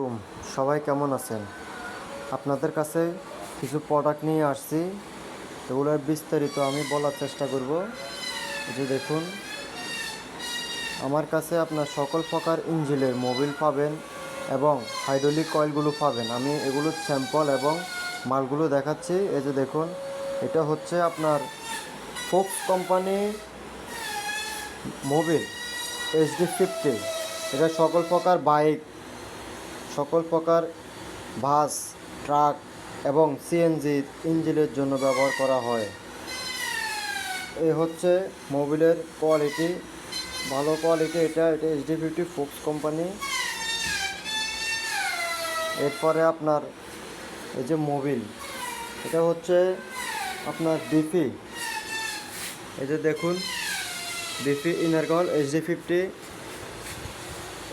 হুম, সবাই কেমন আছেন? আপনাদের কাছে কিছু প্রোডাক্ট নিয়ে আসছি। এগুলোর বিস্তারিত আমি বলার চেষ্টা করব। এই যে দেখুন, আমার কাছে আপনার সকল প্রকার ইঞ্জিনের মোবিল পাবেন এবং হাইড্রোলিক কয়েলগুলো পাবেন। আমি এগুলোর স্যাম্পল এবং মালগুলো দেখাচ্ছি। এই যে দেখুন, এটা হচ্ছে আপনার ফোক্স কোম্পানি মোবিল HD50। এটা সকল প্রকার বাইক, সকল প্রকার বাস, ট্রাক এবং সিএনজি ইঞ্জিনের জন্য ব্যবহার করা হয়। এই হচ্ছে মোবিলের কোয়ালিটি, ভালো কোয়ালিটি। এটা HD50 ফোক্স কোম্পানি। এরপরে আপনার এই যে মোবিল, এটা হচ্ছে আপনার ডিপি। এই যে দেখুন, ডিপি ইনারগল HD50।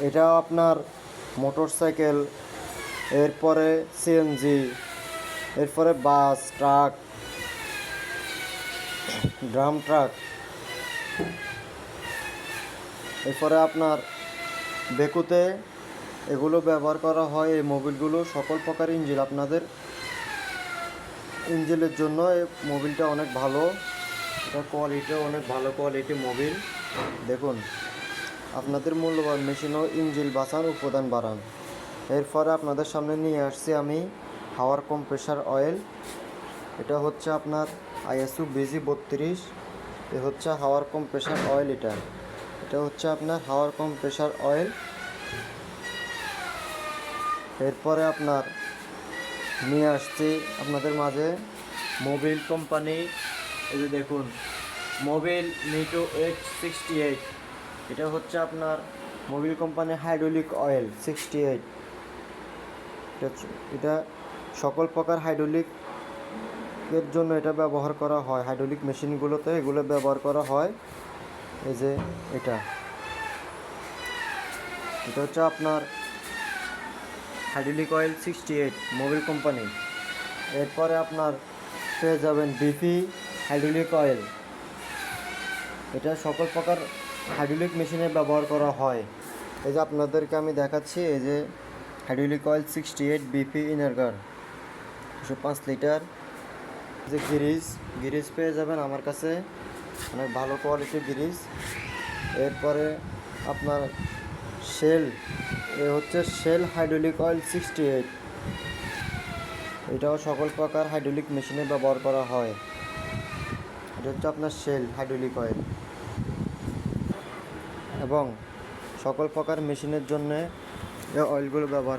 এটা আপনার মোটরসাইকেল, এরপরে সিএনজি, এরপরে বাস, ট্রাক, ড্রাম ট্রাক, এরপরে আপনার বেকুতে এগুলো ব্যবহার করা হয়। এই মোবিলগুলো সকল প্রকার ইঞ্জিন, আপনাদের ইঞ্জিনের জন্য এই মোবিলটা অনেক ভালো। এটা কোয়ালিটিও অনেক ভালো কোয়ালিটি মোবিল। দেখুন, আপনাদের মূল্যবান মেশিনও ইঞ্জিন বাঁচান, উৎপাদন বাড়ান। এরপরে আপনাদের সামনে নিয়ে আসছি আমি হাওয়ার কম্প্রেসার অয়েল। এটা হচ্ছে আপনার ISO BG32। এ হচ্ছে হাওয়ার কম্প্রেসার অয়েল। এটা হচ্ছে আপনার হাওয়ার কম্প্রেসার অয়েল। এরপরে আপনার নিয়ে আসছি আপনাদের মাঝে মোবিল কোম্পানি। এই যে দেখুন, মোবিল মিটো H68। এটা হচ্ছে আপনার মোবিল কোম্পানি হাইড্রোলিক অয়েল 68। এটা সকল প্রকার হাইড্রোলিকের জন্য এটা ব্যবহার করা হয়। হাইড্রোলিক মেশিনগুলোতে এগুলো ব্যবহার করা হয়। এই যে এটা এটা হচ্ছে আপনার হাইড্রোলিক অয়েল 68 মোবিল কোম্পানি। এরপরে আপনার পেয়ে যাবেন ডিপি হাইড্রোলিক অয়েল। এটা সকল প্রকার হাইড্রোলিক মেশিনে ব্যবহার করা হয়। এই যে আপনাদেরকে আমি দেখাচ্ছি, এই যে হাইড্রোলিক অয়েল 68 বিপি ইনারগার 105 লিটার। যে গিরিজ পেয়ে যাবেন আমার কাছে, অনেক ভালো কোয়ালিটির গিরিজ। এরপরে আপনার শেল, এ হচ্ছে শেল হাইড্রোলিক অয়েল 68। এটাও সকল প্রকার হাইড্রোলিক মেশিনে ব্যবহার করা হয়। এটা হচ্ছে আপনার শেল হাইড্রোলিক অয়েল এবং সকল প্রকার মেশিনের জন্য এই অয়েলগুলো ব্যবহার